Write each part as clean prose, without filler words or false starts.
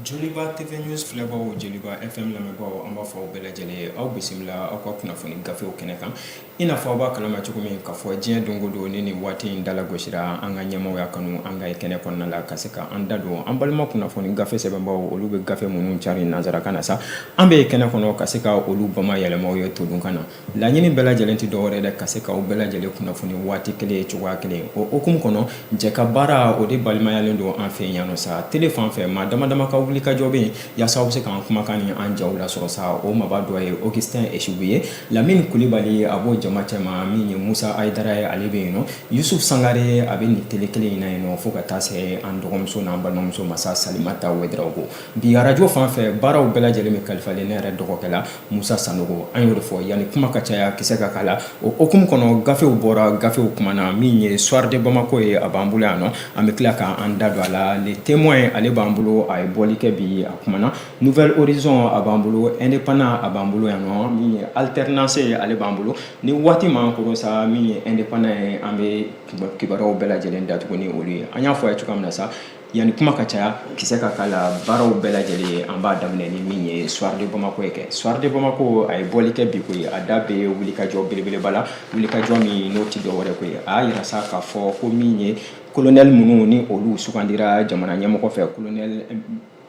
Joliba TV News filɛbagaw Joliba FM lamɛnbagaw an b'a fɔ aw bɛɛ lajɛlen aw bisimila aw ka kunnafoni gafew kɛnɛ kan i n'a fɔ aw b'a kalama cogo min k'a fɔ diɲɛ don o don ni nin waati in dalagosira an ka ɲɛmaaw kanu an ka kɛnɛ kɔnɔna la ka se ka an da don an balima kunnafoni gafe sɛbɛnbagaw olu bɛ gafe minnu cari nanzarakan na sa an bɛ kɛnɛ kɔnɔ ka se ka olu bamayɛlɛmaw ye todunkan na laɲini bɛɛ lajɛlen tɛ dɔwɛrɛ dɛ ka se ka aw bɛɛ lajɛlen kunnafoni waati kelen cogoya kelen o hukumu kɔnɔ jɛ ka baara o de balimayalen don an fɛ yan nɔ sa tele fan fɛ maa dama dama ka wuli ka jɔ bɛ yen yaasa aw bɛ se k'an kumakan ni an jaw lasɔrɔ sa o maba dɔ ye Augustin Esibu ye Lamini Kulibali a b'o jama cɛma min ye Musa Ayidara ye ale bɛ yen nɔ Yusuf Sangare a bɛ nin tele kelen in na yen nɔ fo ka taa se an dɔgɔmuso n'an balimamuso Masa Salimata Wederawogo bi arajo fan fɛ baaraw bɛɛ lajɛlen bɛ kalifalen ne yɛrɛ dɔgɔkɛ la Musa Sanogo an y'o de fɔ yanni kuma ka caya kisɛ ka k'a la o hukumu kɔnɔ gafew bɔra gafew kumana min ye Soir de Bamako ye a b'an bolo yan nɔ an bɛ tila k'an da don a la les témoins ale b'an bolo a ye bɔli kɛ bi a kumana Nouvel Horizon a b'an bolo Indépendant a b'an bolo yan nɔ min ye Alternance ale b'an bolo ni waati m'an kɔrɔ sa min ye Indépendant ye an bɛ kibaruyaw bɛɛ lajɛlen datugu ni olu ye an y'a fɔ a ye cogoya min na sa yanni kuma ka caya kisɛ ka k'a la baaraw bɛɛ lajɛlen an b'a daminɛ ni min ye Soir de Bamako ye kɛ Soir de Bamako a ye bɔli kɛ bi koyi a da bɛ wulikajɔ belebeleba la wulikajɔ min n'o tɛ dɔwɛrɛ koyi a y'a yira sa k'a fɔ ko min ye colonel minnu ni olu sugandira jamana ɲɛmɔgɔ fɛ colonel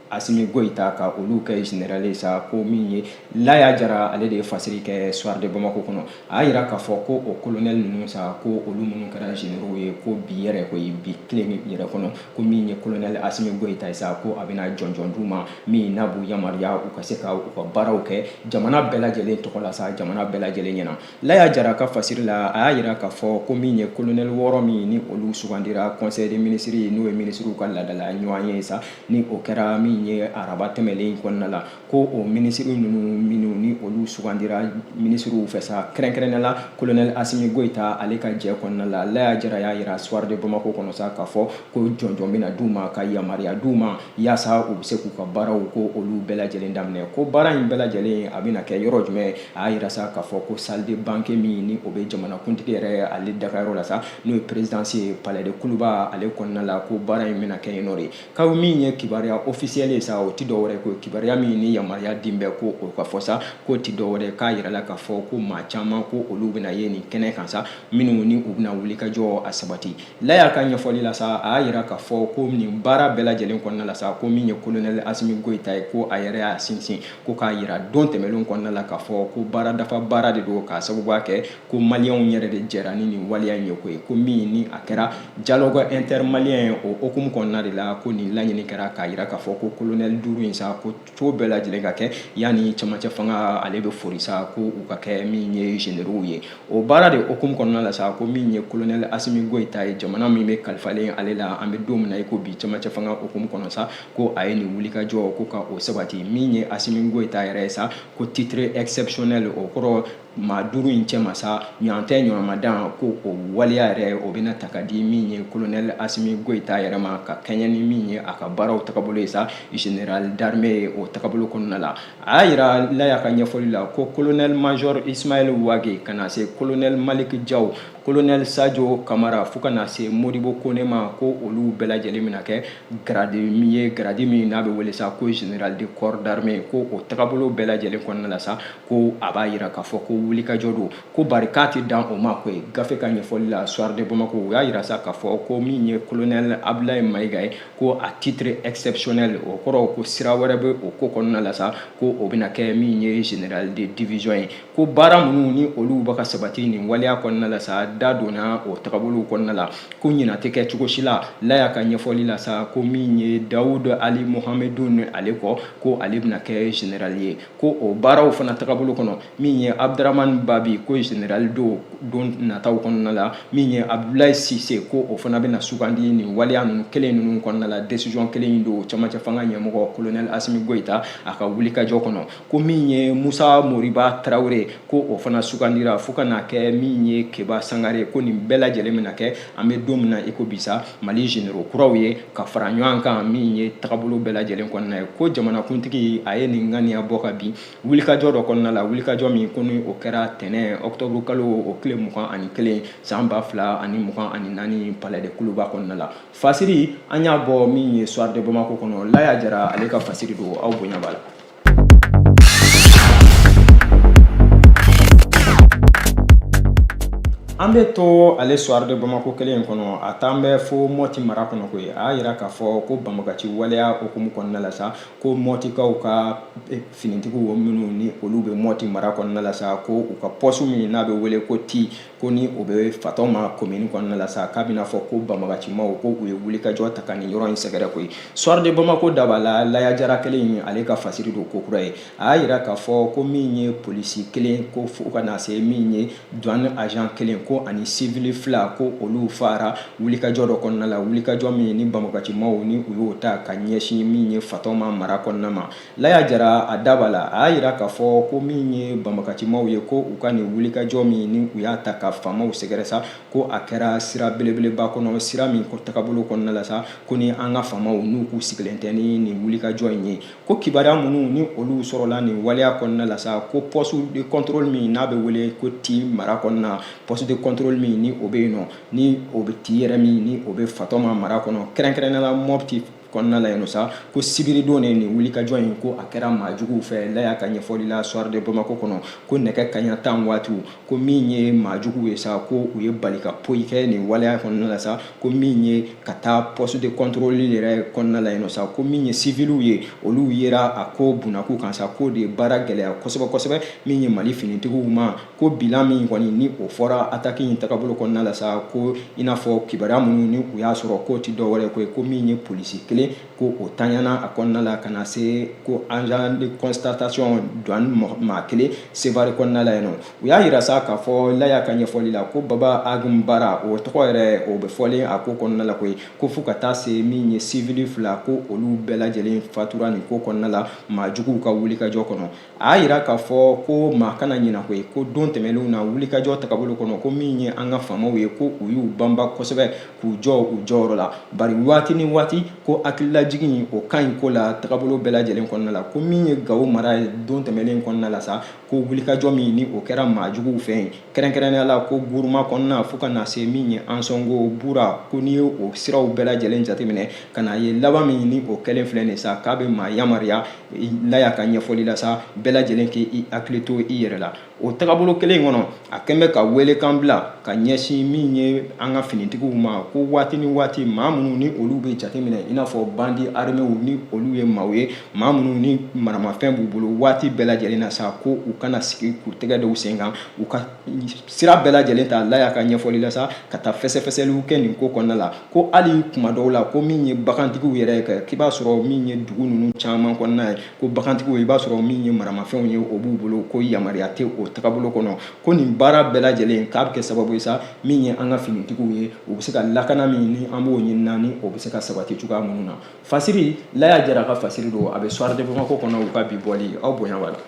Asimi Goïta ka olu kɛ général ye sa ko min ye Laya Jara ale de ye fasiri kɛ Soir de Bamako kɔnɔ a y'a yira k'a fɔ ko o colonel ninnu sa ko olu minnu kɛra généraux ye ko bi yɛrɛ ko bi tile yɛrɛ kɔnɔ ko min ye colonel Asimi Goïta ye sa ko a bɛna jɔnjɔn d'u ma min n'a b'u yamaruya u ka se ka u ka baaraw kɛ jamana bɛɛ lajɛlen tɔgɔ la sa jamana bɛɛ lajɛlen ɲɛna Laya Jara ka fasiri la a y'a yira k'a fɔ ko min ye colonel wɔɔrɔ min ni olu sugandira conseil des ministres n'o ye ministres ka laadala ɲɔgɔn ye sa ni o kɛra min ye araba tɛmɛlen kɔnɔna la ko o ministre ninnu minnu ni olu sugandira ministres fɛ sa kɛrɛnkɛrɛnnenya la colonel Asimi Goïta ale ka jɛ kɔnɔna la Laya Jara y'a yira Soir de Bamako kɔnɔ sa k'a fɔ ko jɔnjɔn bɛna d'u ma ka yamaruya d'u ma yaasa u bɛ se k'u ka baaraw ko olu bɛɛ lajɛlen daminɛ ko baara in bɛɛ lajɛlen a bɛna kɛ yɔrɔ jumɛn a y'a yira sa k'a fɔ ko salle de banquet min ni o bɛ jamanakuntigi yɛrɛ ale dagayɔrɔ la sa n'o ye présidence ye palais de Kuluba ale kɔnɔna la ko baara in bɛna kɛ yen nɔ de kaw min ye kibaruya officiel ye sa o ti dɔwɛrɛ ko kibaruya min ni yamaruya din bɛ ko o ka fɔ sa ko ti dɔwɛrɛ k'a yira la k'a fɔ ko maa caman ko olu bɛna ye nin kɛnɛ kan sa minnu ni u bɛna wuli ka jɔ a sabati Laya ka ɲɛfɔli la sa a y'a yira k'a fɔ ko nin baara bɛɛ lajɛlen kɔnɔna la sa ko min ye colonel Asimi Goïta ye ko a yɛrɛ y'a sinsin ko k'a yira don tɛmɛnlen kɔnɔna la k'a fɔ ko baara dafa baara de don k'a sababuya kɛ ko maliyɛnw yɛrɛ de jɛra ni nin waleya in ye koyi ko min ni a kɛra dialogue intermalien o hukumu kɔnɔna de la ko nin laɲini kɛra k'a yira k'a fɔ ko colonel duuru in sa ko cogo bɛɛ lajɛlen ka kɛ yanni cɛmancɛ fanga ale bɛ fori sa ko u ka kɛ min ye généraux ye o baara de hukumu kɔnɔna la sa ko min ye colonel Asimi Goïta ye jamana min bɛ kalifalen ale la an bɛ don min na i ko bi cɛmancɛ fanga hukumu kɔnɔ sa ko a ye nin wulikajɔ ko ka o sabati min ye Asimi Goïta yɛrɛ ye sa ko titre exceptionnel o kɔrɔ maa duuru in cɛ ma sa ɲɔgɔn tɛ ɲɔgɔnmadan ko o waleya yɛrɛ o bɛna ta ka di min ye colonel Asimi Goïta yɛrɛ ma ka kɛɲɛ ni min ye a ka baaraw tagabolo ye sa général d'armée o tagabolo kɔnɔna la a y'a yira Laya ka ɲɛfɔli la ko colonel major Ismaël Wage ka na se colonel Malik Diaw colonel Sadio Kamara fo ka na se Modibo Kone ma ko olu bɛɛ lajɛlen bɛna kɛ grade min ye grade min n'a bɛ wele sa ko général de corps d'armée ko o tagabolo bɛɛ lajɛlen kɔnɔna la sa ko a b'a yira k'a fɔ ko wulikajɔ don ko bari k'a tɛ dan o ma koyi gafe ka ɲɛfɔli la Soir de Bamako o y'a yira sa k'a fɔ ko min ye colonel Abdoulaye Maïga ye ko a titre exceptionnel o kɔrɔ ko sira wɛrɛ bɛ o ko kɔnɔna la sa ko o bɛna kɛ min ye général de division ye ko baara minnu ni olu bɛ ka sabati nin waleya kɔnɔna la sa da donna o tagabolo kɔnɔna la ko ɲina tɛ kɛ cogo si la Laya ka ɲɛfɔli la sa ko min ye Dawud Ali Mohamedun ale kɔ ko ale bɛna kɛ général ye ko o baaraw fana tagabolo kɔnɔ min ye Abdramane Babi ko général don nataw kɔnɔna la min ye Abdoulaye Cissé ko o fana bɛna sugandi nin waleya ninnu kelen ninnu kɔnɔna la décision kelen in don cɛmancɛ fanga ɲɛmɔgɔ colonel Asimi Goïta a ka wulikajɔ kɔnɔ ko min ye Musa Moriba Traoré ko o fana sugandira fo ka na kɛ min ye Keba Sangare ko nin bɛɛ lajɛlen bɛna kɛ an bɛ don min na i ko bi sa Mali généraux kuraw ye ka fara ɲɔgɔn kan min ye tagabolo bɛɛ lajɛlen kɔnɔna ye ko jamanakuntigi a ye nin ŋaniya bɔ ka bin wulikajɔ dɔ kɔnɔna la wulikajɔ min ko ni o kɛra kɛra tɛnɛ octobre kalo o tile 21 san 2024 palais de Kuluba kɔnɔna la. Fasiri an y'a bɔ min ye soir de Bamako kɔnɔ Laya Jara ale ka fasiri don aw bonya b'a la. An bɛ to ale soir de Bamako kelen kɔnɔ a t'an bɛ fo Mɔti mara kɔnɔ koyi a y'a yira k'a fɔ ko banbagaci waleya hukumu kɔnɔna la sa ko Mɔtikaw ka finitigiw minnu ni olu bɛ Mɔti mara kɔnɔna la sa ko u ka poste min n'a bɛ wele ko ti ko ni o bɛ Fatɔma commune kɔnɔna la sa k'a bɛna fɔ ko banbagacimaw ko u ye wulikajɔ ta ka nin yɔrɔ in sɛgɛrɛ koyi. Soir de Bamako daba la Laya Jara kelen ale ka fasiri don ko kura ye a y'a yira k'a fɔ ko min ye polisi kelen ko fo ka na se min ye douane agent kelen ko ani civil fila ko olu fara wulikajɔ dɔ kɔnɔna la wulikajɔ min ni banbagacimaw ni u y'o ta ka ɲɛsin min ye Fatɔma mara kɔnɔna ma. Laya Jara a daba la a y'a yira k'a fɔ ko min ye banbagacimaw ye ko u ka nin wulikajɔ min ni u y'a ta ka faamaw sɛgɛrɛ sa ko a kɛra sira belebeleba kɔnɔ sira min ko tagabolo kɔnɔna la sa ko ni an ka faamaw n'u k'u sigilen tɛ ni nin wulikajɔ in ye ko kibaruya minnu ni olu sɔrɔla nin waleya kɔnɔna la sa ko poste de contrôle min n'a bɛ wele ko ti mara kɔnɔna poste de contrôle min ni o bɛ yen nɔ ni o bɛ ti yɛrɛ min ni o bɛ Fatɔma mara kɔnɔ kɛrɛnkɛrɛnnenya la Mɔpti kɔnɔna la yen sa ko sibiri don nin wulikajɔ in ko a kɛra maajuguw fɛ Laya ka ɲɛfɔli la soir de Bamako kɔnɔ ko nɛgɛ kaɲa 10 waatiw ko min ye maajuguw ye sa ko u ye bali ka poyi kɛ nin waleya kɔnɔna la sa ko min ye ka taa poste de contrôle yɛrɛ kɔnɔna la yen sa ko min ye civiliw ye olu yera a ko bunakun kan sa ko de ye baara gɛlɛya kosɛbɛ kosɛbɛ min ye Mali finitigiw ma ko bilan min kɔni ni o fɔra attaque in tagabolo kɔnɔna la sa ko i n'a fɔ kibaruya minnu ni u y'a sɔrɔ ko ti dɔwɛrɛ ko ye ko min ye polisi kelen ko o taɲana a kɔnɔna la ka na se ko agent de constatation douane maa kelen Sevare kɔnɔna la yen nɔ u y'a yira sa k'a fɔ Laya ka ɲɛfɔli la ko Baba Agum Bara o tɔgɔ yɛrɛ o bɛ fɔlen a ko kɔnɔna la koyi ko fo ka taa se min ye civil fila ko olu bɛɛ lajɛlen fatura nin ko kɔnɔna la maajuguw ka wulikajɔ kɔnɔ a y'a yira k'a fɔ ko maa kana ɲinɛ koyi ko don tɛmɛnlenw na wulikajɔ tagabolo kɔnɔ ko min ye an ka faamaw ye ko u y'u banba kosɛbɛ k'u jɔ u jɔyɔrɔ la bari waati ni waati ko hakililajigin o ka ɲi ko la tagabolo bɛɛ lajɛlen kɔnɔna la ko min ye Gawo mara ye don tɛmɛnlen kɔnɔna la sa ko wulikajɔ min ni o kɛra maajuguw fɛ yen kɛrɛnkɛrɛnnenya la ko Guruma kɔnɔna fo ka na se min ye Ansongo Bura ko n'i ye o siraw bɛɛ lajɛlen jateminɛ ka na ye laban min ni o kɛlen filɛ nin sa k'a bɛ maa yamariya Laya ka ɲɛfɔli la sa bɛɛ lajɛlen k'i hakili to i yɛrɛ la o tagabolo kelen kɔnɔ a kɛn bɛ ka welekan bila ka ɲɛsin min ye an ka finitigiw ma ko waati ni waati maa minnu ni olu bɛ jateminɛ i n'a fɔ bandi armɛw ni olu ye maaw ye maa minnu ni maramafɛn b'u bolo waati bɛɛ lajɛlen na sa ko u kana sigi k'u tɛgɛ dɔw sen kan u ka sira bɛɛ lajɛlen ta Laya ka ɲɛfɔli la sa ka taa fɛsɛfɛsɛliw kɛ nin ko kɔnɔna la ko hali kuma dɔw la ko min ye bagantigiw yɛrɛ kɛ k'i b'a sɔrɔ min ye dugu ninnu caman kɔnɔna ye ko bagantigiw i b'a sɔrɔ min ye maramafɛnw ye o b'u bolo ko yamaruya tɛ o tagabolo kɔnɔ ko nin baara bɛɛ lajɛlen k'a bɛ kɛ sababu ye sa min ye an ka finitigiw ye u bɛ se ka lakana min ni an b'o ɲinina ni o bɛ se ka sabati cogoya minnu na fasiri Laya Jara ka fasiri don a bɛ soir de Bamako kɔnɔ u ka bi bɔli aw bonya b'a la.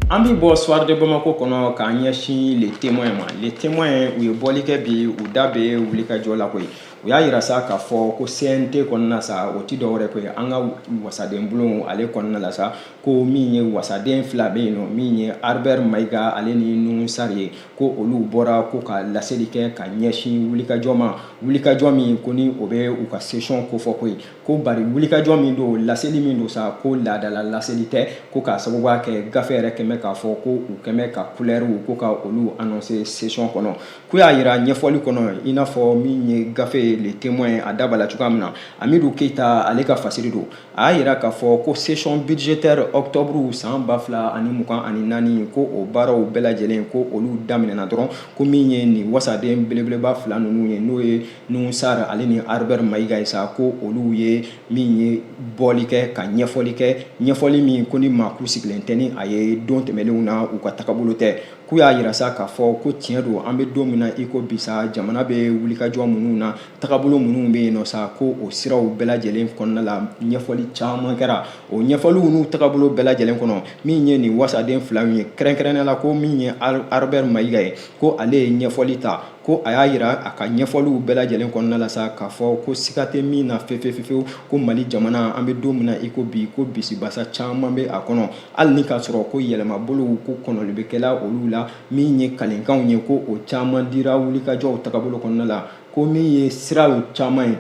An bɛ bɔ soir de Bamako kɔnɔ k'an ɲɛsin les témoins ma les témoins u ye bɔli kɛ bi u da bɛ wulikajɔ la koyi u y'a yira sa k'a fɔ ko CNT kɔnɔna sa o ti dɔwɛrɛ koyi an ka wasaden bulon ale kɔnɔna la sa ko min ye wasaden fila bɛ yen nɔ min ye Albert Mayiga ale ni Nuhu Sari ye ko olu bɔra ko ka laseli kɛ ka ɲɛsin wulikajɔ ma wulikajɔ min ko ni o bɛ u ka session kofɔ koyi ko bari wulikajɔ min don laseli min don sa ko laadala laseli tɛ ko k'a sababuya kɛ gafe yɛrɛ kɛn bɛ k'a fɔ ko u kɛn bɛ ka couleurs ko ka olu annoncer session kɔnɔ ko y'a yira ɲɛfɔli kɔnɔ i n'a fɔ min ye gafe les témoins a daba la cogoya min na Amidu Keita ale ka fasiri don a y'a yira k'a fɔ ko session budgétaire octobre san 2024 ko o baaraw bɛɛ lajɛlen ko olu daminɛna dɔrɔn ko min ye nin wasaden belebeleba fila ninnu ye n'o ye Nuhu Sari ale ni Albert Mayiga ye sa ko olu ye min ye bɔli kɛ ka ɲɛfɔli kɛ ɲɛfɔli min ko ni maa k'u sigilen tɛ ni a ye don tɛmɛnlenw na u ka tagabolo tɛ k'u y'a yira sa k'a fɔ ko tiɲɛ don an bɛ don min na i ko bi sa jamana bɛ wulikajɔ minnu na tagabolo minnu bɛ yen nɔ sa ko o siraw bɛɛ lajɛlen kɔnɔna la ɲɛfɔli caman kɛra o ɲɛfɔliw n'u tagabolo bɛɛ lajɛlen kɔnɔ min ye nin wasaden fila ye kɛrɛnkɛrɛnnenya la ko min ye Albert Mayiga ye ko ale ye ɲɛfɔli ta ko a y'a yira a ka ɲɛfɔliw bɛɛ lajɛlen kɔnɔna la sa k'a fɔ ko siga tɛ min na fefefefewu ko Mali jamana an bɛ don min na i ko bi ko bisibasa caman bɛ a kɔnɔ hali ni k'a sɔrɔ ko yɛlɛmabolow ko kɔnɔli bɛ kɛla olu la min ye kalenkanw ye ko o caman dira wulikajɔw tagabolo kɔnɔna la ko min ye siraw caman ye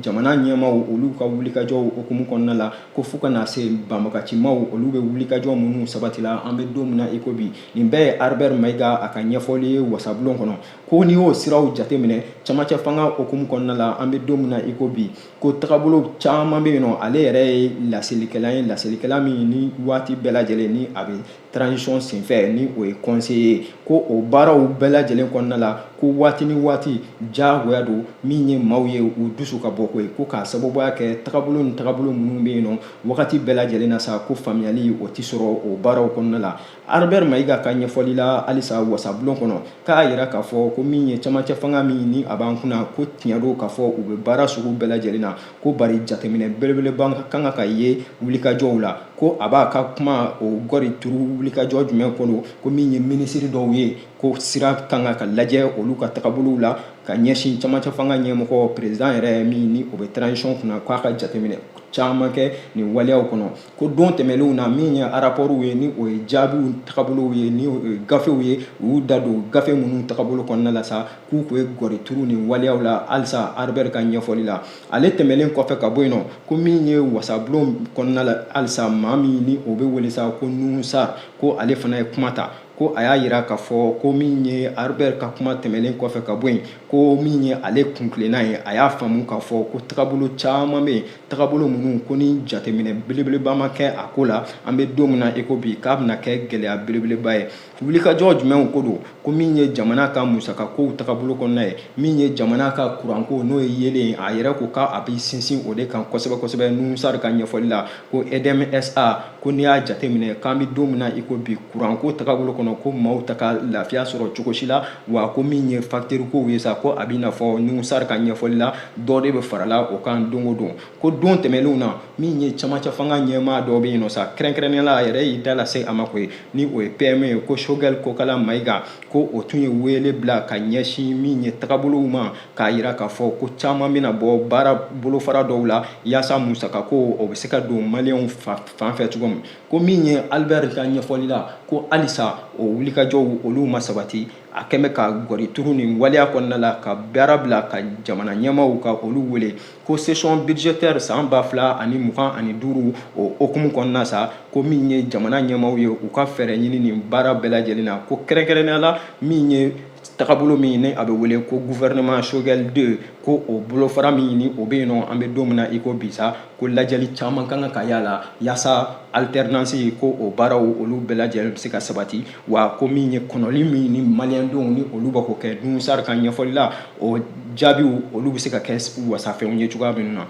jamana ɲɛmaw olu ka wulikajɔw okumu kɔnɔna la ko fo ka na se banbagacimaw olu bɛ wulikajɔ minnu sabatila an bɛ don min na i ko bi nin bɛɛ ye Albert Mayiga a ka ɲɛfɔli ye wasabulon kɔnɔ ko n'i y'o siraw jateminɛ camancɛ fanga okumu kɔnɔna la an bɛ don min na i ko bi ko tagabolo caman bɛ yen nɔ ale yɛrɛ ye laselilikɛla ye laselilikɛla min ni waati bɛɛ lajɛlen ni a bɛ transition senfɛ ni o ye conseiller ko o baaraw bɛɛ lajɛlen kɔnɔna la ko waati ni waati jagoya don min ye maaw ye u dusu ka bɔ ko ye ko k'a sababuya kɛ tagabolo ni tagabolo minnu bɛ yen nɔ wagati bɛɛ lajɛlen na sa ko faamuyali o tɛ sɔrɔ o baaraw kɔnɔna la Albert Mayiga ka ɲɛfɔli la halisa wasabulon kɔnɔ k'a yira k'a fɔ ko min ye camancɛ fanga min ni a b'an kunna ko tiɲɛ don k'a fɔ u bɛ baara sugu bɛɛ lajɛlen na ko bari jateminɛ belebeleba kan ka ye wulikajɔw la ko a b'a ka kuma o gɔri turu wulikajɔ jumɛn kɔnɔ ko min ye minisiri dɔw ye ko sira kan ka lajɛ olu ka tagabolow la ka ɲɛsin camancɛ fanga ɲɛmɔgɔ président yɛrɛ min ni o bɛ transition kunna k'a ka jateminɛ caman kɛ nin waleyaw kɔnɔ ko don tɛmɛlenw na min ye rapportw ye ni o ye jaabiw tagabolow ye ni o ye gafew ye u y'u da don gafe minnu tagabolo kɔnɔna la sa k'u tun ye gɔri turu nin waleyaw la halisa Albert ka ɲɛfɔli la ale tɛmɛlen kɔfɛ ka bɔ yen nɔ ko min ye wasabulon kɔnɔna la halisa maa min ni o bɛ wele sa ko Nuhu Sar ko ale fana ye kuma ta ko a y'a yira k'a fɔ ko min ye Albert ka kuma tɛmɛlen kɔfɛ ka bɔ yen ko min ye ale kuntilenna ye a y'a faamu k'a fɔ ko tagabolo caman bɛ yen tagabolo minnu ko ni jateminɛ belebeleba ma kɛ a ko la an bɛ don min na i ko bi k'a bɛna kɛ gɛlɛya belebeleba ye wulikajɔ jumɛnw ko don ko min ye jamana ka musakakow tagabolo kɔnɔna ye min ye jamana ka kuranko n'o ye yelen a yɛrɛ ko k'a bɛ sinsin o de kan kosɛbɛ kosɛbɛ Nuhu Sar ka ɲɛfɔli la ko EDMSA ko n'i y'a jateminɛ k'an bɛ don min na i ko bi kuranko tagabolo kɔnɔ ko maaw ta ka lafiya sɔrɔ cogo si la wa ko min ye facteur kow ye sa ko a bɛ n'a fɔ Nuhu Sar ka ɲɛfɔli la dɔ de bɛ farala o kan don o don ko don tɛmɛnlenw na min ye camancɛ fanga ɲɛmaa dɔ bɛ yen nɔ sa kɛrɛnkɛrɛnnenya la a yɛrɛ y'i da lase a ma koyi ni o ye PME ye ko Choguel Kokala Mayiga ko o tun ye wele bila ka ɲɛsin min ye tagabolow ma k'a yira k'a fɔ ko caman bɛna bɔ baara bolofara dɔw la yaasa musakako o bɛ se ka don maliyɛnw fan fɛ cogo min ko min ye Albert ka ɲɛfɔli la ko halisa o wulikajɔw olu ma sabati a kɛn bɛ ka gɔri turu nin waleya kɔnɔna la ka baara bila ka jamana ɲɛmaaw ka olu wele ko session budgétaire san 2025 o okumu kɔnɔna sa ko min ye jamana ɲɛmaaw ye u ka fɛɛrɛ ɲini nin baara bɛɛ lajɛlen na ko kɛrɛnkɛrɛnnenya la min ye tagabolo min ni a bɛ wele ko gouvernement Choguel 2 ko o bolofara min ni o bɛ yen nɔ an bɛ don min na i ko bi sa ko lajɛli caman kan ka y'a la yaasa alternance ko o baaraw olu bɛɛ lajɛlen bɛ se ka sabati wa ko min ye kɔnɔli min ni maliyɛndenw ni olu bɛ k'o kɛ Nuhu Sar ka ɲɛfɔli la o jaabiw olu bɛ se ka kɛ wasafɛnw ye cogoya min na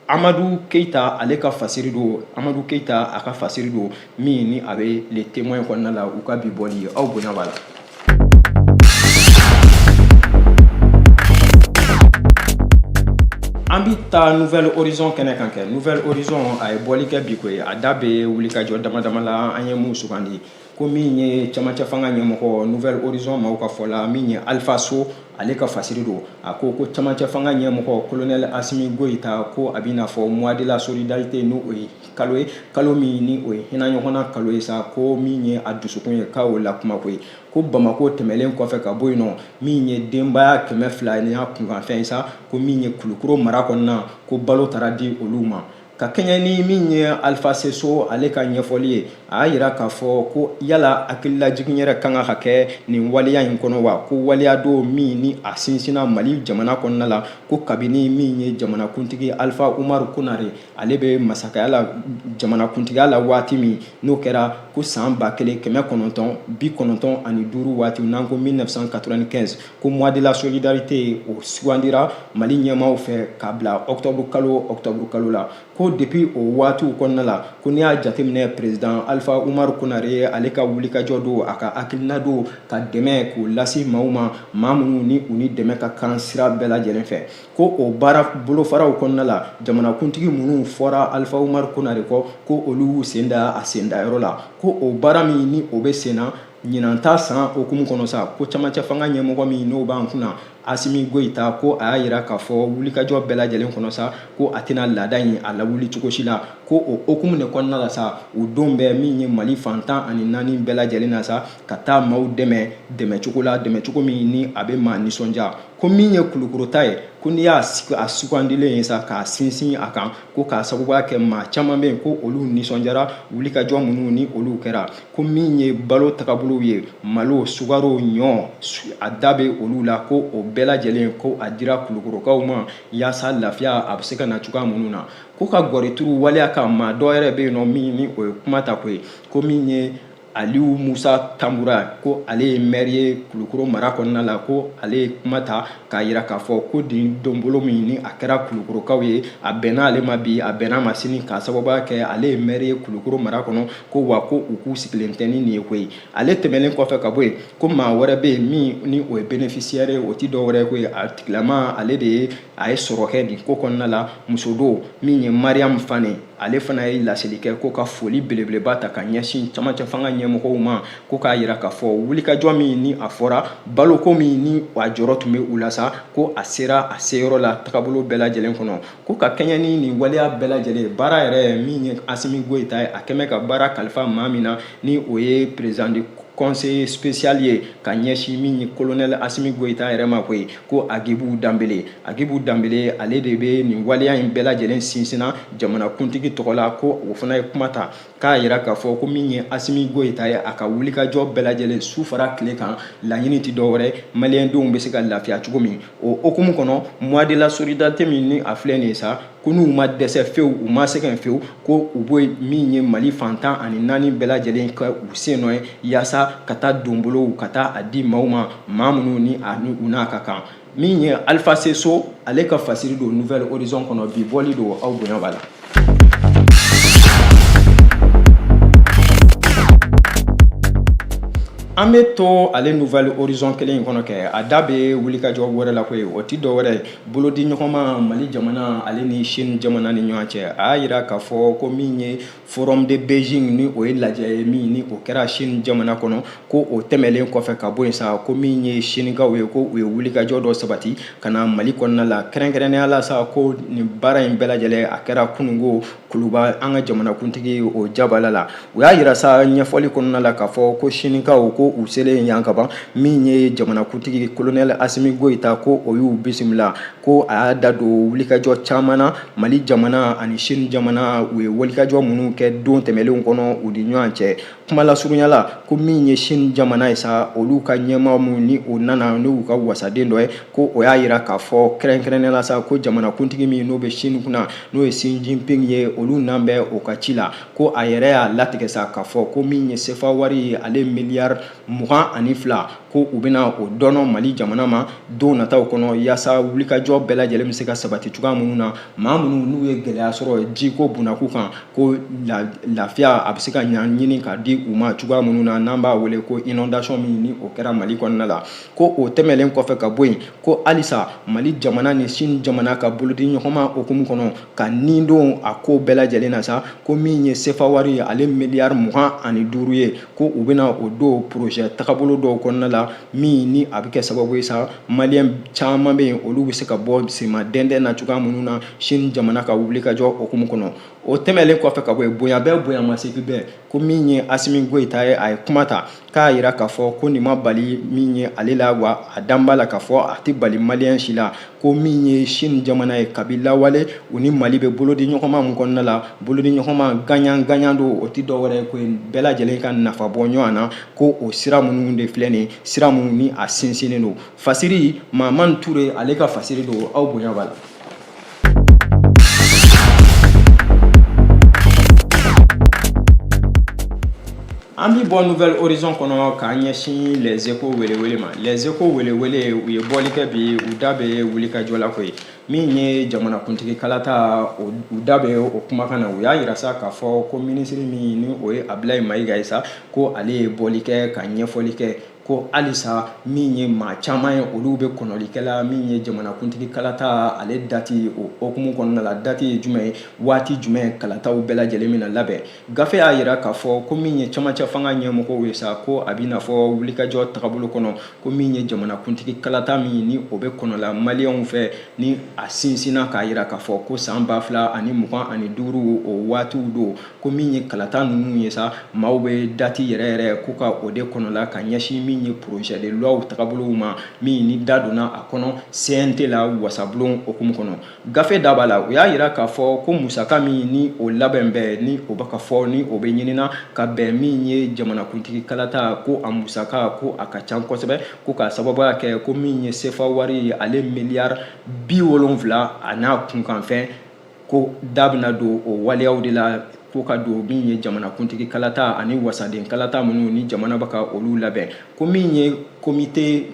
Amadu Keita ale ka fasiri don Amadu Keita a ka fasiri don min ni a bɛ les témoins kɔnɔna la u ka bi bɔli ye aw bonya b'a la. An bɛ taa Nouvelle Horizon kɛnɛ kan kɛ Nouvelle Horizon a ye bɔli kɛ bi ko ye a da bɛ wulikajɔ dama dama la an ye mun sugandi ko min ye camancɛ fanga ɲɛmɔgɔ Nouvelle Horizon maaw ka fɔ la min ye Alpha So ale ka fasiri don a ko ko camancɛ fanga ɲɛmɔgɔ Colonel Asimi Goïta ko a bɛ n'a fɔ mois de la solidarité n'o ye kalo ye kalo min ni o ye hinɛ ɲɔgɔnna kalo ye sa ko min ye a dusukun ye k'a y'o lakuma ko ye ko Bamako tɛmɛlen kɔfɛ ka bɔ yen nɔ min ye denbaya 200 ni y'a kunkanfɛn ye sa ko min ye Kulukoro mara kɔnɔna ko balo taara di olu ma ka kɛɲɛ ni min ye Alpha So ale ka ɲɛfɔli ye a y'a yira k'a fɔ ko yala hakililajigin yɛrɛ kan ka kɛ nin waleya in kɔnɔ wa ko waleya do min ni a sinsinna Mali jamana kɔnɔna la ko kabini min ye jamanakuntigi Alpha Umaru Konare ale bɛ masakɛya la jamanakuntigiya la waati min n'o kɛra ko san 1995 waati n'an ko 1995 ko mois de la solidarité o sugandira Mali ɲɛmaaw fɛ k'a bila octobre kalo la ko depuis o waatiw kɔnɔna la ko n'i y'a jateminɛ président Alpha Umaru Konare ale ka wulikajɔ do a ka hakilina do ka dɛmɛ k'o lase maaw ma maa minnu ni u ni dɛmɛ ka kan sira bɛɛ lajɛlen fɛ ko o baara bolofaraw kɔnɔna la jamanakuntigi minnu fɔra Alpha Umaru Konare kɔ ko olu y'u sen da a sendayɔrɔ la ko o baara min ni o bɛ sen na ɲinan ta san okumu kɔnɔ sa ko camancɛ fanga ɲɛmɔgɔ min n'o b'an kunna Asimi Goita ko a y'a yira k'a fɔ wulikajɔ bɛɛ lajɛlen kɔnɔ sa ko a tɛna laada in a lawuli cogo si la ko o okumu de kɔnɔna la sa o don bɛɛ min ye Mali fantan ani naani bɛɛ lajɛlen na sa ka taa maaw dɛmɛ cogo la dɛmɛ cogo min ni a bɛ maa nisɔndiya ko min ye Kulukɔrɔta ye ko n'i y'a sugandilen ye sa k'a sinsin a kan ko k'a sababuya kɛ maa caman bɛ yen ko olu nisɔndiyara wulikajɔ minnu ni olu kɛra ko min ye balo tagabolow ye malo sugaro ɲɔ a da bɛ olu la ko o bɛɛ lajɛlen ko a dira Kulukɔrɔkaw ma yaasa lafiya a bɛ se ka na cogoya minnu na ko ka gɔrituru waleya ka maa dɔ yɛrɛ bɛ yen nɔ min ni o ye kuma ta ko ye ko min ye Aliou Musa Tambura ko ale ye maire ye Kulukoro mara kɔnɔna la ko ale ye kuma ta k'a yira k'a fɔ ko donbolo min ni a kɛra Kulukorokaw ye a bɛnna ale ma bi a bɛnna ma sini k'a sababuya kɛ ale ye maire ye Kulukoro mara kɔnɔ ko wa ko u k'u sigilen tɛ ni nin ye koyi ale tɛmɛnen kɔfɛ ka bɔ yen ko maa wɛrɛ bɛ yen min ni o ye bénéficiaire ye o ti dɔ wɛrɛ ye koyi a tigilama ale de ye a ye sɔrɔ kɛ nin ko kɔnɔna la muso don min ye Mariam Fane ale fana ye laseli kɛ ko ka foli belebeleba ta ka ɲɛsin camancɛ fanga ɲɛmɔgɔw ma ko k'a yira k'a fɔ wulikajɔ min ni a fɔra baloko min ni a jɔrɔ tun bɛ u la sa ko a sera a seyɔrɔ la tagabolo bɛɛ lajɛlen kɔnɔ ko ka kɛɲɛ ni nin waleya bɛɛ lajɛlen baara yɛrɛ min ye Asimi Goita ye a kɛmɛ ka baara kalifa maa min na ni o ye président de conseiller spécial ye ka ɲɛsin min ye colonel Asimi Goita yɛrɛ ma koyi ko Agibu Dambele ale de bɛ nin waleya in bɛɛ lajɛlen sinsinna jamanakuntigi tɔgɔ la ko o fana ye kuma ta k'a yira k'a fɔ ko min ye Asimi Goita ye a ka wulikajɔ bɛɛ lajɛlen su fara tile kan laɲini ti dɔwɛrɛ maliyɛndenw bɛ se ka lafiya cogo min o okumu kɔnɔ mois de la solidarité min ni a filɛ nin ye sa ko n'u ma dɛsɛ fewu u ma sɛgɛn fewu ko u bɛ min ye Mali fantan ani naani bɛɛ lajɛlen ka u sen nɔ ye yaasa ka taa donbolow ka taa a di maaw ma maa minnu ni u n'a ka kan min ye Alpha Seso ale ka fasiri don Nouvelle Horizon kɔnɔ bi bɔli don aw bonya b'a la. An bɛ to ale Nouvelle Horizon kelen in kɔnɔ kɛ a da bɛ wulikajɔ wɛrɛ la koyi o ti dɔwɛrɛ ye bolodi ɲɔgɔnma Mali jamana ale ni Chine jamana ni ɲɔgɔn cɛ a y'a yira k'a fɔ ko min ye Forum de Beijing ni o ye lajɛ ye min ni o kɛra Chine jamana kɔnɔ ko o tɛmɛlen kɔfɛ ka bɔ yen sa ko min ye Chinekaw ye ko u ye wulikajɔ dɔ sabati ka na Mali kɔnɔna la kɛrɛnkɛrɛnnenya la sa ko nin baara in bɛɛ lajɛlen a kɛra kunungo Kuluba an ka jamanakuntigi o jabala la u y'a yira sa ɲɛfɔli kɔnɔna la k'a fɔ ko Chinekaw ko u selen yan ka ban min ye jamanakuntigi colonel Asimi Goita ko o y'u bisimila ko a y'a da don wulikajɔ caman na Mali jamana ani Chine jamana u ye wulikajɔ minnu kɛ don tɛmɛlenw kɔnɔ u ni ɲɔgɔn cɛ kuma lasurunya la ko min ye Chine jamana ye sa olu ka ɲɛmaa minnu ni o nana n'u ka wasaden dɔ ye ko o y'a yira k'a fɔ kɛrɛnkɛrɛnnenya la sa ko jamanakuntigi min n'o bɛ Chine kunna n'o ye Xi Jinping ye olu n'an bɛ o ka ci la ko a yɛrɛ y'a latigɛ sa k'a fɔ ko min ye CFA wari ye ale miliyari 22 ko u bɛna o dɔnɔ Mali jamana ma don nataw kɔnɔ yaasa wulikajɔ bɛɛ lajɛlen bɛ se ka sabati cogoya minnu na maa minnu n'u ye gɛlɛya sɔrɔ jiko bunakun kan ko lafiya a bɛ se ka ɲini ka di u ma cogoya minnu na n'an b'a wele ko inondation min ni o kɛra Mali kɔnɔna la ko o tɛmɛlen kɔfɛ ka bɔ yen ko halisa Mali jamana ni Chine jamana ka bolodi ɲɔgɔnma okumu kɔnɔ ka nin don a ko bɛɛ lajɛlen na sa ko min ye CFA wari ye ale miliyari 25 ye ko u bɛna o don projet tagabolo dɔw kɔnɔna la min ni a bɛ kɛ sababu ye sa maliyɛn caman bɛ yen olu bɛ se ka bɔ sema dɛndɛn na cogoya minnu na Chine jamana ka wulikajɔ okumu kɔnɔ o tɛmɛlen kɔfɛ ka bɔ yen bonya bɛɛ bonya ma segi bɛɛ ko min ye Asimi Goita ye a ye kuma ta k'a yira k'a fɔ ko nin ma bali min ye ale la wa a danba la k'a fɔ a tɛ bali maliyɛn si la ko min ye Chine jamana ye kabi lawale u ni Mali bɛ bolodi ɲɔgɔnma mun kɔnɔna la bolodi ɲɔgɔnma gaɲan don o tɛ dɔwɛrɛ ye ko bɛɛ lajɛlen ka nafa bɔ ɲɔgɔn na ko o sira minnu de filɛ nin ye sira minnu ni a sinsinnen don fasiri Mamani Ture ale ka fasiri don aw bonya b'a la. An bɛ bɔ Nouvelle Horizon kɔnɔ k'an ɲɛsin Les Échos welewele ma Les Échos welewele u ye bɔli kɛ bi u da bɛ wulikajɔ la koyi min ye jamanakuntigi kalata u da bɛ o kumakan na u y'a yira sa k'a fɔ ko minisiri min ni o ye Abilaye Mayiga ye sa ko ale ye bɔli kɛ ka ɲɛfɔli kɛ ko alisa min ye maa caman ye olu bɛ kɔnɔlikɛla min ye jamanakuntigi kalata ale dati o okumu kɔnɔna la dati ye jumɛn ye waati jumɛn kalataw bɛɛ lajɛlen min na labɛn gafe y'a yira k'a fɔ ko min ye camancɛ fanga ɲɛmɔgɔw ye sa ko a bɛ n'a fɔ wulikajɔ tagabolo kɔnɔ ko min ye jamanakuntigi kalata min ni o bɛ kɔnɔla maliyɛnw fɛ ni a sinsinna k'a yira k'a fɔ ko san 2025 o waatiw don ko min ye kalata ninnu ye sa maaw bɛ dati yɛrɛ ko ka o de kɔnɔla ka ɲɛsin min ye projet de loi tagabolow ma min ni da donna a kɔnɔ CNT la wasabulon okumu kɔnɔ gafe da b'a la o y'a yira k'a fɔ ko musaka min ni o labɛn bɛ ni o bɛ ka fɔ ni o bɛ ɲinina ka bɛn min ye jamanakuntigi kalata ko a musaka ko a ka ca kosɛbɛ ko k'a sababuya kɛ ko min ye sefa wari ye ale miliyari 70 a n'a kunkanfɛn ko da bɛna don o waleyaw de la ko ka don min ye jamanakuntigi kalata ani wasaden kalata minnu ni jamana bɛ ka olu labɛn ko min ye komite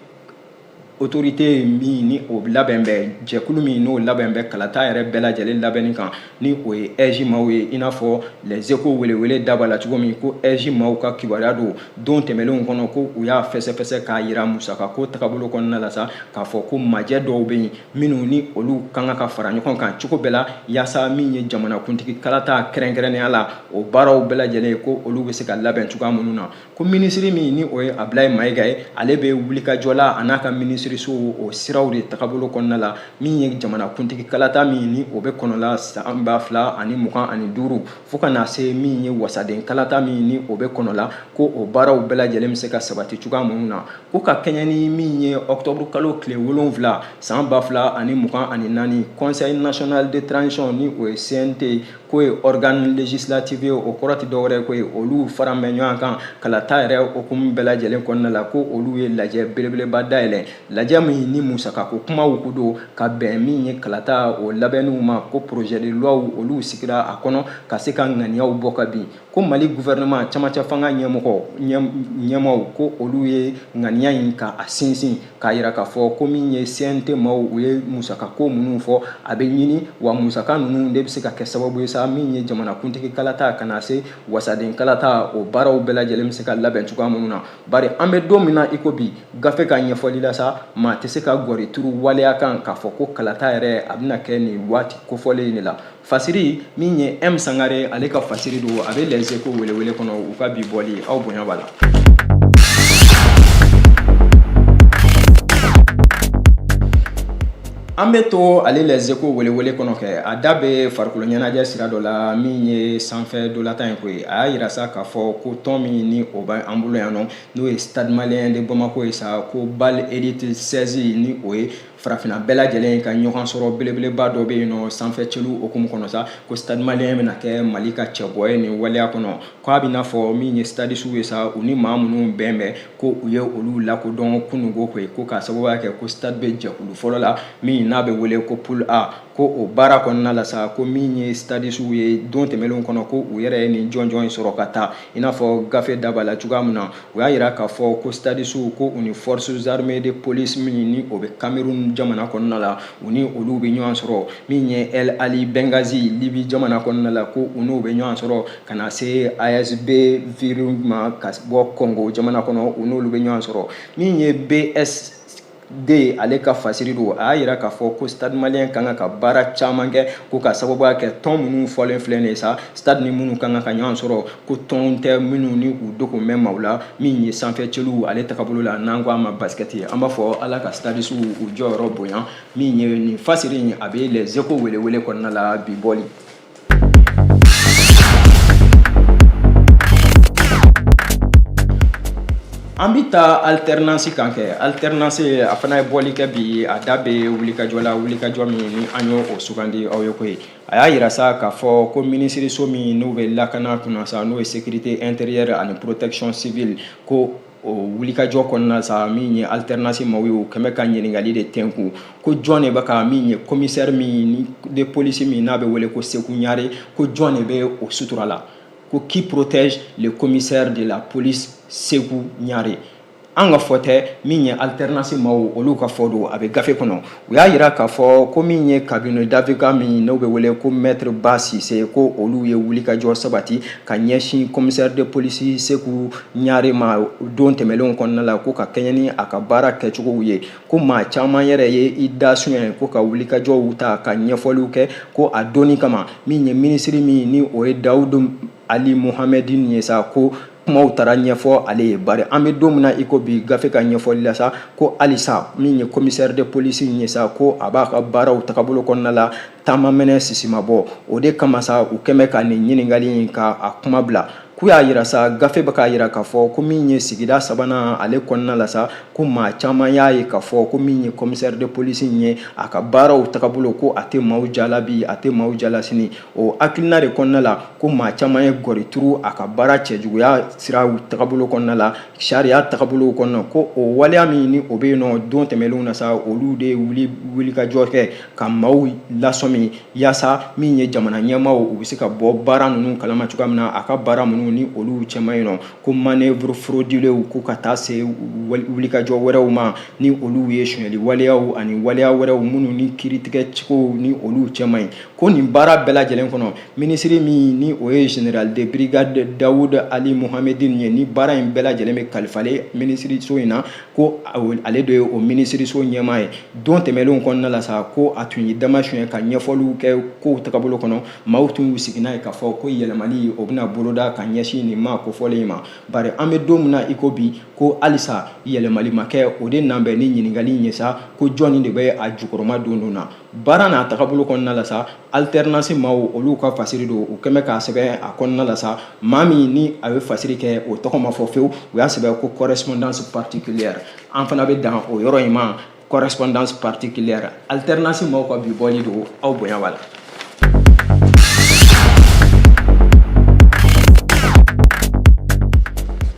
autorité min ni o labɛn bɛ jɛkulu min n'o labɛn bɛ kalata yɛrɛ bɛɛ lajɛlen labɛnni kan ni o ye EJ maaw ye i n'a fɔ les échos welewele daba la cogo min ko EJ maaw ka kibaruya don tɛmɛlenw kɔnɔ ko u y'a fɛsɛfɛsɛ k'a yira musaka ko tagabolo kɔnɔna la sa k'a fɔ ko majɛ dɔw bɛ yen minnu ni olu kan ka fara ɲɔgɔn kan cogo bɛɛ la yaasa min ye jamanakuntigi kalata kɛrɛnkɛrɛnnenya la o baaraw bɛɛ lajɛlen ko olu bɛ se ka labɛn cogoya minnu na ko minisiri min ni o ye Ablaye Mayiga ye ale bɛ wulikajɔ la a n'a ka minisiri so o siraw de tagabolo kɔnɔna la min ye jamanakuntigi kalata min ni o bɛ kɔnɔla san 2025 fo ka na se min ye wasaden kalata min ni o bɛ kɔnɔla ko o baaraw bɛɛ lajɛlen bɛ se ka sabati cogoya minnu na ko ka kɛɲɛ ni min ye octobre kalo tile 7 san 2024 conseil national de transition ni o ye CNT ko ye organe législatif ye o kɔrɔ tɛ dɔwɛrɛ ko ye olu fara bɛ ɲɔgɔn kan kalata yɛrɛ okumu bɛɛ lajɛlen kɔnɔna la ko olu ye lajɛ belebeleba dayɛlɛ lajɛ min ni musaka ko kumaw ko don ka bɛn min ye kalata o labɛnniw ma ko projet de loi olu sigira a kɔnɔ ka se ka ŋaniyaw bɔ ka bin ko Mali gouvernement camancɛ fanga ɲɛmɔgɔw ko olu ye ŋaniya in ka a sinsin k'a yira k'a fɔ ko min ye CNT maaw u ye musaka ko minnu fɔ a bɛ ɲini wa musaka ninnu de bɛ se ka kɛ sababu ye sa min ye jamanakuntigi kalata ka na se wasaden kalata o baaraw bɛɛ lajɛlen bɛ se ka labɛn cogoya minnu na bari an bɛ don min na i ko bi gafe ka ɲɛfɔli la sa maa tɛ se ka gɔri turu waleya kan k'a fɔ ko kalata yɛrɛ a bɛna kɛ nin waati kofɔlen de la fasiri min ye M Sangare ale ka fasiri don a bɛ les échos welewele kɔnɔ u ka bi bɔli aw bonya b'a la. An bɛ to ale les échos welewele kɔnɔ kɛ a da bɛ farikolo ɲɛnajɛ sira dɔ la min ye sanfɛ dolata in ko ye a y'a yira sa k'a fɔ ko tɔn min ni o bɛ an bolo yan nɔ n'o ye stade malien de Bamako ye sa ko BAL élite 16 ni o ye farafina bɛɛ lajɛlen ka ɲɔgɔn sɔrɔ belebeleba dɔ bɛ yen nɔ sanfɛ celu okumu kɔnɔ sa ko stade malien bɛna kɛ Mali ka cɛbɔ ye nin waleya kɔnɔ ko a bɛ n'a fɔ min ye stadisiw ye sa u ni maa minnu bɛnbɛn ko u ye olu lakodɔn kunungo ko ye ko k'a sababuya kɛ ko stade bɛ jɛkulu fɔlɔ la min n'a bɛ wele ko poule A ko o baara kɔnɔna la sa ko min ye stadisiw ye don tɛmɛlenw kɔnɔ ko u yɛrɛ ye nin jɔnjɔn in sɔrɔ ka taa i n'a fɔ gafe daba la cogoya min na u y'a yira k'a fɔ ko stadisiw ko u ni forces armées de police min ni o bɛ Cameroun jamana kɔnɔna la u ni olu bɛ ɲɔgɔn sɔrɔ min ye El Ali Benghazi Libi jamana kɔnɔna la ko u n'u bɛ ɲɔgɔn sɔrɔ ka na se ASB Virunga ma ka bɔ Congo jamana kɔnɔ u n'olu bɛ ɲɔgɔn sɔrɔ min ye BSD ale ka fasiri don a y'a yira k'a fɔ ko stade malien kan ka baara caman kɛ ko ka sababuya kɛ tɔn minnu fɔlen filɛ nin ye sa stade ni minnu kan ka ɲɔgɔn sɔrɔ ko tɔn tɛ minnu ni u dogo mɛn maaw la min ye sanfɛ celu ale tagabolo la n'an ko a ma basket ye an b'a fɔ ala ka stadisiw u jɔyɔrɔ bonya min ye nin fasiri in a bɛ les échos welewele kɔnɔna la bi bɔli. An bɛ taa alternance kan kɛ alternance a fana ye bɔli kɛ bi a da bɛ wulikajɔ la wulikajɔ min ni an y'o sugandi aw ye ko ye a y'a yira sa k'a fɔ ko minisiriso min n'u bɛ lakana kunna sa n'o ye sécurité intérieure ani protection civile ko o wulikajɔ kɔnɔna sa min ye alternance maaw ye o kɛmɛ ka ɲininkali de tɛnku ko jɔn de bɛ ka min ye commissaire min de police min n'a bɛ wele ko Seku Ɲare ko jɔn de bɛ o sutura la ko qui protège le commissaire de la police Seku Ɲare an ka fɔ tɛ min ye alternance maaw olu ka fɔ don a bɛ gafe kɔnɔ u y'a yira k'a fɔ ko min ye kabini davika min n'o bɛ wele ko maître Ba Sise ko olu ye wulikajɔ sabati ka ɲɛsin commissaire de police Seku Ɲare ma don tɛmɛlenw kɔnɔna la ko ka kɛɲɛ ni a ka baara kɛcogow ye ko maa caman yɛrɛ ye i da suɲɛ ko ka wulikajɔw ta ka ɲɛfɔliw kɛ ko a donni kama min ye ministre min ni o ye Dawudu Ali Muhamɛdi ye sa ko kumaw taara ɲɛfɔ ale ye bari an bɛ don min na i ko bi gafe ka ɲɛfɔli la sa ko halisa min ye commissaire de police ye sa ko a b'a ka baaraw tagabolo kɔnɔna la taamamɛnɛ sisimabɔ o de kama sa u kɛmɛ ka nin ɲininkali in ka a kuma bila k'u y'a yira sa gafe bɛ k'a yira k'a fɔ ko min ye sigida sabanan ale kɔnɔna la sa ko maa caman y'a ye k'a fɔ ko min ye commissaire de police ye a ka baaraw tagabolo ko a tɛ maaw jala bi a tɛ maaw jala sini o hakilina de kɔnɔna la ko maa caman ye gɔri turu a ka baara cɛjuguya siraw tagabolo kɔnɔna la sariya tagabolo kɔnɔna ko o waleya min ni o bɛ yen nɔ don tɛmɛlenw na sa olu de ye wulikajɔ kɛ ka maaw lasɔmi yaasa min ye jamana ɲɛmaaw u bɛ se ka bɔ baara ninnu kalama cogoya min na a ka baara minnu ni olu cɛman yen nɔ ko manœuvre fraudulew ko ka taa se wulikajɔ wɛrɛw ma ni olu ye suɲɛli waleyaw ani waleya wɛrɛw minnu ni kiiritigɛ cogow ni olu cɛman ye ko nin baara bɛɛ lajɛlen kɔnɔ ministre min ni o ye général de brigade Dawudu Ali Muhamɛdi ye ni baara in bɛɛ lajɛlen bɛ kalifalen ministre so in na ko ale de ye o ministre so ɲɛmaa ye don tɛmɛlenw kɔnɔna la sa ko a tun ye dama suɲɛ ka ɲɛfɔliw kɛ kow tagabolo kɔnɔ maaw tun y'u sigi n'a ye k'a fɔ ko yɛlɛmali o bɛna boloda ka ɲɛsin nin ma kofɔlen ma bari an bɛ don min na i ko bi ko halisa yɛlɛmali ma kɛ o de nan bɛn ni ɲininkali in ye sa ko jɔnni de bɛ a jukɔrɔma don na baara n'a tagabolo kɔnɔna la sa alternance maaw olu ka fasiri don u kɛmɛ k'a sɛbɛn a kɔnɔna la sa maa min ni a ye fasiri kɛ o tɔgɔ ma fɔ fewu u y'a sɛbɛn ko correspondance particulière an fana bɛ dan o yɔrɔ in ma correspondance particulière alternance maaw ka bi bɔli don aw bonya b'a la.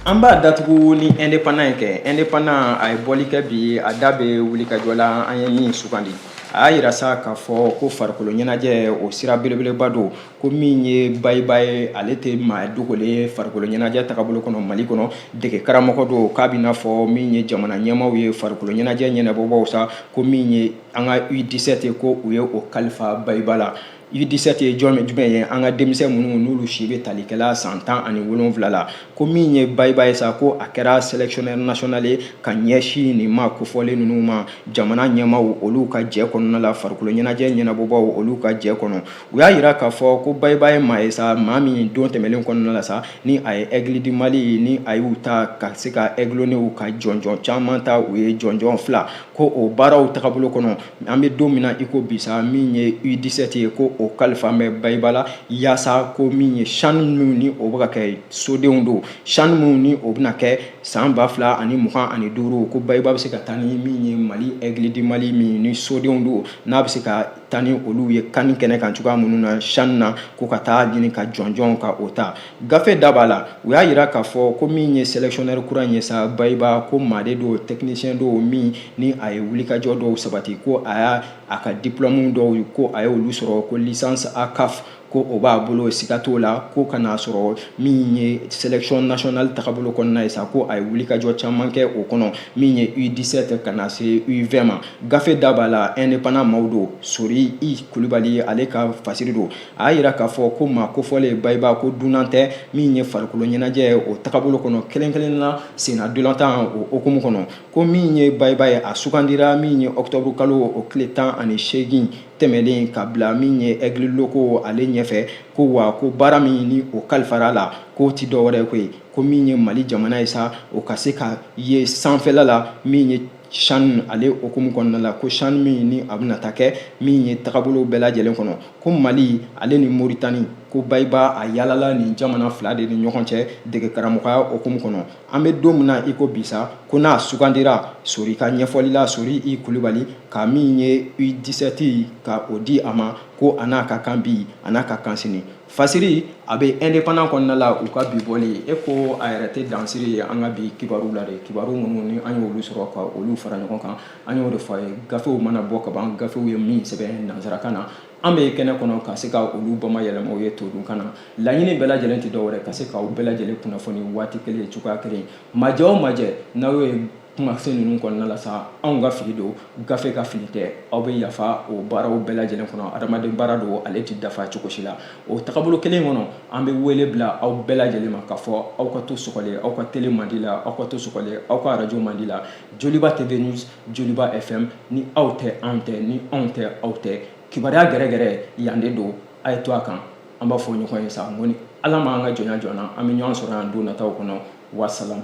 An b'a datugu ni indépendant kɛ indépendant a ye bɔli kɛ bi a da bɛ wulikajɔ la an ye min sugandi a y'a yira sa k'a fɔ ko farikolo ɲɛnajɛ o sira belebeleba don ko min ye bayiba ye ale tɛ maa dogolen farikolo ɲɛnajɛ tagabolo kɔnɔ Mali kɔnɔ dege karamɔgɔ don k'a bɛ n'a fɔ min ye jamana ɲɛmaaw ye farikolo ɲɛnajɛ ɲɛnabɔbaw sa ko min ye an ka U17 ko u ye o kalifa bayiba la U17 ye jumɛn ye an ka denmisɛn minnu n'olu si bɛ talikɛla san 17 la ko min ye bayiba ye sa ko a kɛra sélectionneur national ye ka ɲɛsin nin ma kofɔlen ninnu ma jamana ɲɛmaaw olu ka jɛ kɔnɔna la farikolo ɲɛnajɛ ɲɛnabɔbaw olu ka jɛ kɔnɔ u y'a yira k'a fɔ ko bayiba ye maa ye sa maa min don tɛmɛlen kɔnɔna la sa ni a ye aigle du Mali ni a y'u ta ka se ka aiglonnew ka jɔnjɔn caman ta u ye jɔnjɔn 2 ko o baaraw tagabolo kɔnɔ an bɛ don min na i ko bi sa min ye U17 ye ko o kalifa bɛ bayiba la yaasa ko min ye CHAN minnu ni o bɛ ka kɛ sodenw don CHAN minnu ni o bɛna kɛ san 2025 ko bayiba bɛ se ka taa ni min ye Mali aigle du Mali min ni sodenw don n'a bɛ se ka taa ni olu ye kani kɛnɛ kan cogoya minnu na CHAN na ko ka taa ɲini ka jɔnjɔn ka o ta gafe da b'a la u y'a yira k'a fɔ ko min ye sélectionneur kura ye sa bayiba ko maa de don technicien don min ni a ye wulikajɔ dɔw sabati ko a y'a a ka diplôme dɔw ko a ye olu sɔrɔ ko licence ACAF ko o b'a bolo siga t'o la ko kana sɔrɔ min ye sélection nationale tagabolo kɔnɔna ye sa ko a ye wulikajɔ caman kɛ o kɔnɔ min ye U17 kana se U20 ma gafe da b'a la indépendant maaw don Sori I Kulibali ale ka fasiri don a y'a yira k'a fɔ ko maa kofɔlen bayiba ko dunan tɛ min ye farikolo ɲɛnajɛ o tagabolo kɔnɔ kelen na senna dolantan o hukumu kɔnɔ ko min ye bayiba ye a sugandira min ye octobre kalo o tile 18 tɛmɛlen ka bila min ye aigle loko ale ɲɛfɛ ko wa ko baara min ni o kalifara la k'o ti dɔwɛrɛ ko ye ko min ye Mali jamana ye sa o ka se ka ye sanfɛla la min ye CHAN ale hukumu kɔnɔna la ko CHAN min ni a bɛna taa kɛ min ye tagabolo bɛɛ lajɛlen kɔnɔ ko Mali ale ni Mauritanie ko bayiba a yalala ni jamana 2 de ni ɲɔgɔn cɛ dege karamɔgɔya hukumu kɔnɔ an bɛ don min na i ko bisa ko n'a sugandira Sori ka ɲɛfɔli la Sori I Kulibali ka min ye U17 ka o di a ma ko a n'a ka kan bi a n'a ka kan sini fasiri a bɛ indépendant kɔnɔna la u ka bi bɔli e ko a yɛrɛ tɛ dansiri ye an ka bi kibaru la de kibaru minnu ni an y'olu sɔrɔ ka olu fara ɲɔgɔn kan an y'o de fɔ a ye gafew mana bɔ ka ban gafew ye min sɛbɛn nanzarakan na an bɛ kɛnɛ kɔnɔ ka se ka olu bamayɛlɛma o ye todunkan na laɲini bɛɛ lajɛlen tɛ dɔwɛrɛ ka se ka u bɛɛ lajɛlen kunnafoni waati kelen cogoya kelen majɛ o majɛ n'aw ye kumasen ninnu kɔnɔna la sa anw ka fili don gafe ka fili tɛ aw bɛ yafa o baaraw bɛɛ lajɛlen kɔnɔ adamaden baara don ale tɛ dafa cogo si la o tagabolo kelen kɔnɔ an bɛ wele bila aw bɛɛ lajɛlen ma k'a fɔ aw ka to sɔgɔlen aw ka télé mandi la aw ka to sɔgɔlen aw ka radio mandi la Joliba TV News Joliba FM ni aw tɛ anw tɛ ni anw tɛ aw tɛ kibaruya gɛrɛgɛrɛ yan de don a ye to a kan an b'a fɔ ɲɔgɔn ye sa n ko ni Ala ma an ka jɔnya jɔna an bɛ ɲɔgɔn sɔrɔ yan don nataw kɔnɔ wasalam